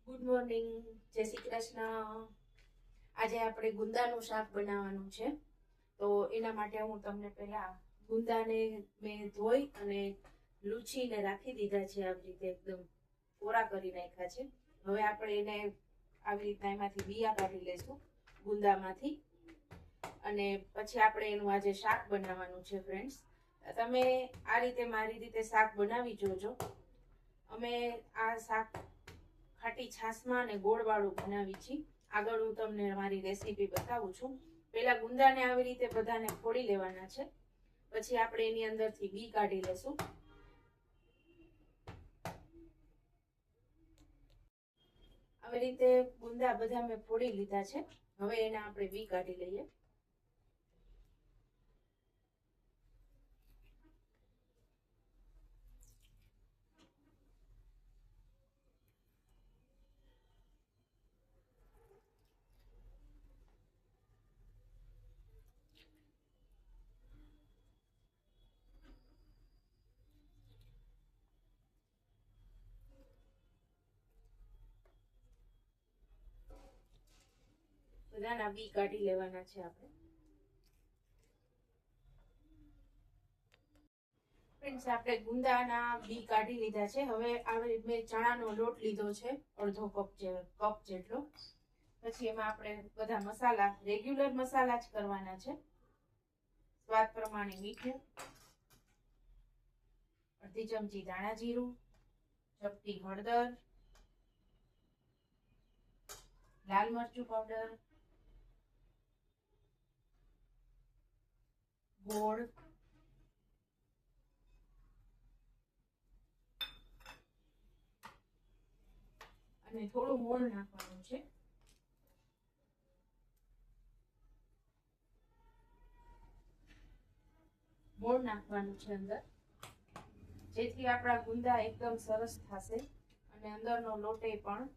Good morning, જય શ્રી કૃષ્ણ। આજે આપણે ગુંદાનું શાક બનાવવાનું છે। તો એના માટે હું તમને પહેલા ગુંદાને મેં ધોઈ અને લૂછીને રાખી દીધા છે। આવી રીતે એકદમ કોરા કરી નાખ્યા છે। હવે આપણે એને આવી રીતના એમાંથી બિયા કાઢી લેશું ગુંદામાંથી, અને પછી આપણે એનું આજે શાક બનાવવાનું છે। ફ્રેન્ડ્સ, તમે આ રીતે મારી રીતે શાક બનાવી જોજો। અમે આ શાક ખાટી છાશમાં અને ગોળવાળું બનાવી છે। આગળ હું તમને મારી રેસીપી બતાવું છું। પહેલા ગુંદાને આવી રીતે બધાને ફોડી લેવાના છે, પછી આપણે એની અંદરથી બી કાઢી લેશું। આવી રીતે ગુંદા બધા મેં ફોડી લીધા છે। હવે એને આપણે બી કાઢી લઈએ। બધાના બી કાઢી લેવાના છે આપણે। ફ્રેન્ડ્સ, આપણે ગુંદાના બી કાઢી લીધા છે। હવે આવી મેં ચણાનો લોટ લીધો છે, અડધો કપ જેટલો। પછી એમાં આપણે બધા મસાલા, રેગ્યુલર મસાલા જ કરવાના છે। સ્વાદ પ્રમાણે મીઠું, અડધી ચમચી ધાણા જીરું, ચપટી હળદર, લાલ મરચું પાવડર, ગોળ, અને થોડું મોણ નાખવાનું છે। મોણ નાખવાનું છે અંદર, જેથી આપણા ગુંદા એકદમ સરસ થશે અને અંદરનો લોટે પણ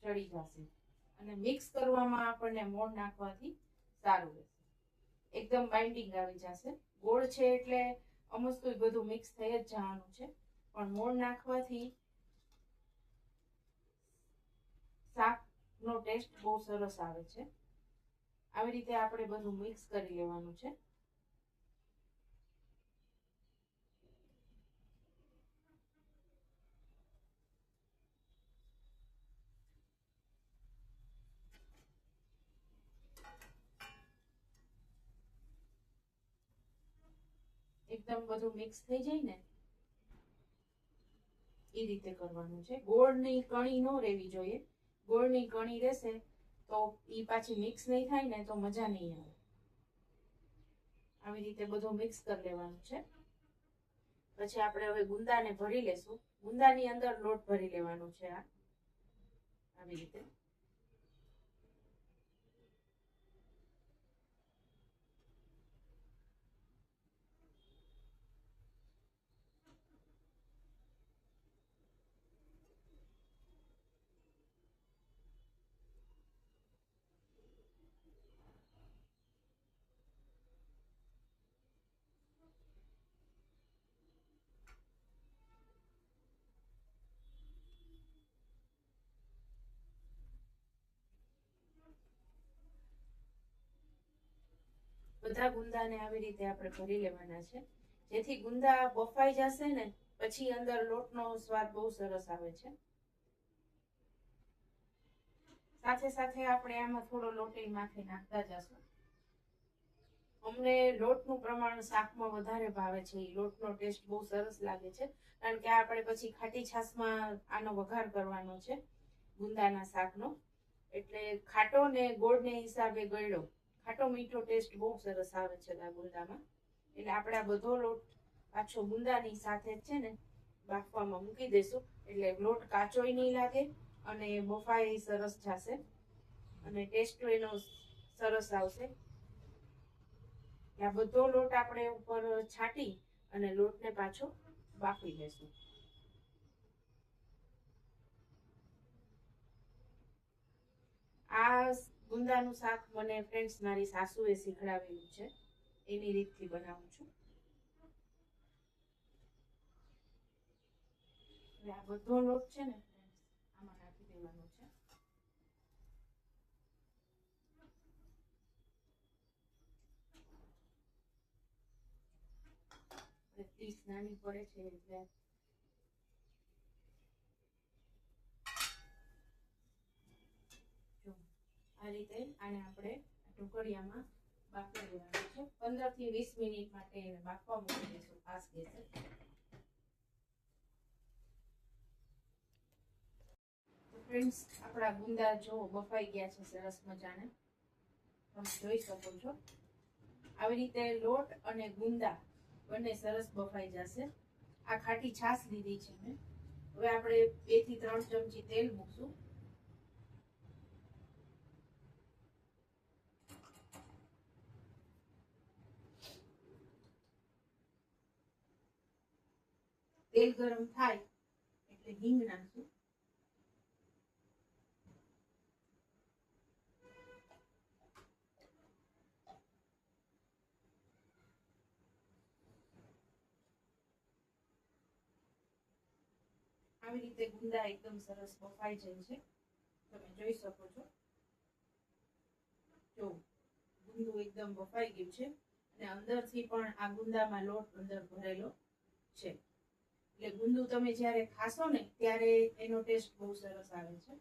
ચડી જશે। અને મિક્સ કરવામાં આપણને મોણ નાખવાથી સારું રહેશે, એકદમ બાઇન્ડિંગ આવી જશે। ગોળ છે એટલે અમસ્તું બધું મિક્સ થઈ જ જવાનું છે, પણ મોણ નાખવાથી શાકનો ટેસ્ટ બહુ સરસ આવે છે। આવી રીતે આપણે બધું મિક્સ કરી લેવાનું છે। એકદમ બધું મિક્સ થઈ જાય ને એ રીતે કરવાનું છે। ગોળની કણી ન રહેવી જોઈએ। ગોળની કણી રહેશે તો એ પાછી મિક્સ નહીં થાય ને તો મજા નહીં આવે। આવી રીતે બધું મિક્સ કરી લેવાનું છે। પછી આપણે હવે ગુંદાને ભરી લેશું। ગુંદાની અંદર લોટ ભરી લેવાનો છે। આવી રીતે બધા ગુંદાને આવી રીતે આપણે ભરી લેવાના છે, જેથી ગુંદા બફાઈ જશે ને પછી અંદર લોટનો સ્વાદ બહુ સરસ આવે છે। સાથે સાથે આપણે આમાં થોડો લોટ માથે નાખતા જશું। અમને લોટનું પ્રમાણ શાકમાં વધારે ભાવે છે। એ લોટનો ટેસ્ટ બહુ સરસ લાગે છે, કારણ કે આપણે પછી ખાટી છાશમાં આનો વઘાર કરવાનો છે ગુંદાના શાકનો, એટલે ખાટો ને ગોળને હિસાબે ગળ્યો ખાટો મીઠો ટેસ્ટ બહુ સરસ આવે છે આ ગુંદામાં। એટલે આપણે આ બધો લોટ પાછો ગુંદાની સાથે છે ને બાફવામાં મૂકી દઈશું, એટલે લોટ કાચોય નહીં લાગે અને બફાઈ સરસ જશે અને ટેસ્ટ એનો સરસ આવશે। આ બધો લોટ આપણે ઉપર છાંટી અને લોટને પાછો બાફી લેશું। આ ગુંદાનું શાક મને ફ્રેન્ડ્સ મારી સાસુએ શીખડાવેલું છે, એની રીતથી બનાવું છું। આ બધો લોટ છે ને દેવાનું છે. પીસ નાની પડે છે એટલે આ રીતે આને આપણે ઢોકળિયામાં બાફી દેવાનું છે. 15 થી 20 મિનિટ માટે એને બાફવા મૂકી દઈશું ફાસ્ટ ગેસે. ફ્રેન્ડ્સ, આપણા ગુંદા જો બફાઈ ગયા છે સરસ મજાને, તમે જોઈ શકો છો. આવી રીતે લોટ અને ગુંદા બંને સરસ બફાઈ જશે. આ ખાટી છાશ લીધી છે મેં. હવે આપણે 2 થી 3 ચમચી તેલ મૂકશું. તેલ ગરમ થાય એટલે હિંગ નાખશું. આવી રીતે ગુંદા એકદમ સરસ બફાઈ જાય છે, તમે જોઈ શકો છો. જો ગુંદુ એકદમ બફાઈ ગયું છે અને અંદરથી પણ આ ગુંદામાં લોટ અંદર ભરેલો છે. એટલે ગુંદુ તમે જ્યારે ખાશો ને ત્યારે એનો ટેસ્ટ બહુ સરસ આવે છે.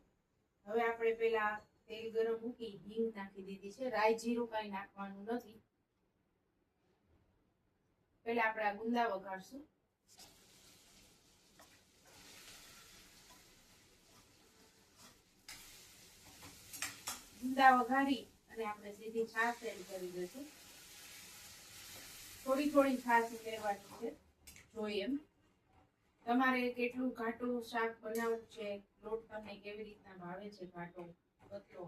હવે આપણે પેલા તેલ ગરમ મૂકી હિંગ નાખી દીધી છે. રાઈ જીરું કાંઈ નાખવાનું નથી. પેલા આપણે આ ગુંદા વઘારશું. ગુંદા વઘારી અને આપણે સીધી છાશ એડ કરી દઈશું. થોડી થોડી છાશ ઉમેરવાની છે, જોઈએ એમ. તમારે કેટલું ઘાટું શાક બનાવવું છે, લોટ તમને કેવી રીતના ભાવે છે, ઘાટો પતલો,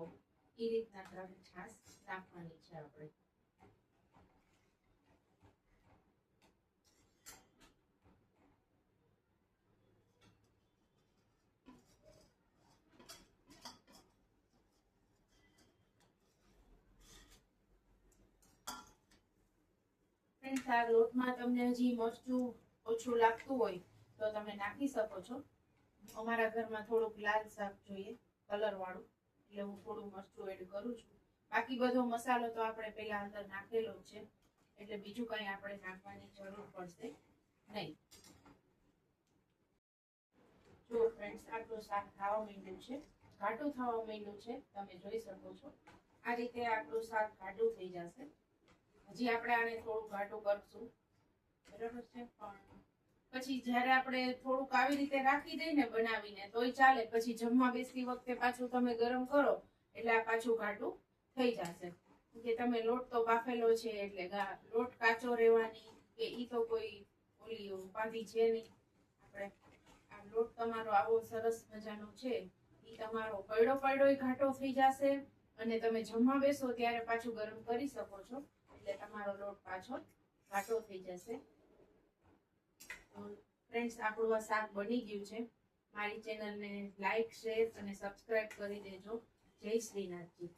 એ રીતના છાશ નાખવાની છે આપણે. ફ્રેન્ડ્સ, આ લોટમાં તમને હજી મરચું ઓછું લાગતું હોય તો તમે નાખી શકો છો. અમારા ઘરમાં થોડુંક લાલ શાક જોઈએ, કલર વાળું, એટલે હું થોડું મરચું એડ કરું છું. બાકી બધો મસાલો તો આપણે પેલા અંદર નાખેલો છે, એટલે બીજું કઈ આપણે નાખવાની જરૂર પડશે નહીં. જો ફ્રેન્ડ્સ, આટલું શાક ખાવા માંડ્યું છે, ઘાટું થવા માંડ્યું છે, તમે જોઈ શકો છો. આ રીતે આટલું શાક ઘાટું થઈ જશે. હજી આપણે આને થોડું ઘાટું કરશું, બરાબર છે. પણ પછી જ્યારે આપણે થોડુંક આવી રીતે રાખી દઈએ ને બનાવીને તોય ચાલે. પછી જમવા બેસતી વખતે પાછું તમે ગરમ કરો એટલે આ પાછું ઘાટું થઈ જશે. કે તમે લોટ તો બાફેલો છે એટલે લોટ કાચો રહેવાની કે ઈ તો કોઈ ઓલી ઉપાધિ છે નહીં. આપણે આ લોટ તમારો આવો સરસ મજાનો છે, ઈ તમારો પૈડો પૈડો ઘાટો થઈ જશે અને તમે જમવા બેસો ત્યારે પાછું ગરમ કરી શકો છો, એટલે તમારો લોટ પાછો ઘાટો થઈ જશે. ફ્રેન્ડ્સ, આપણું આ શાક બની ગયું છે. મારી ચેનલને લાઈક, શેર અને સબસ્ક્રાઇબ કરી દેજો. જય શ્રીનાથજી.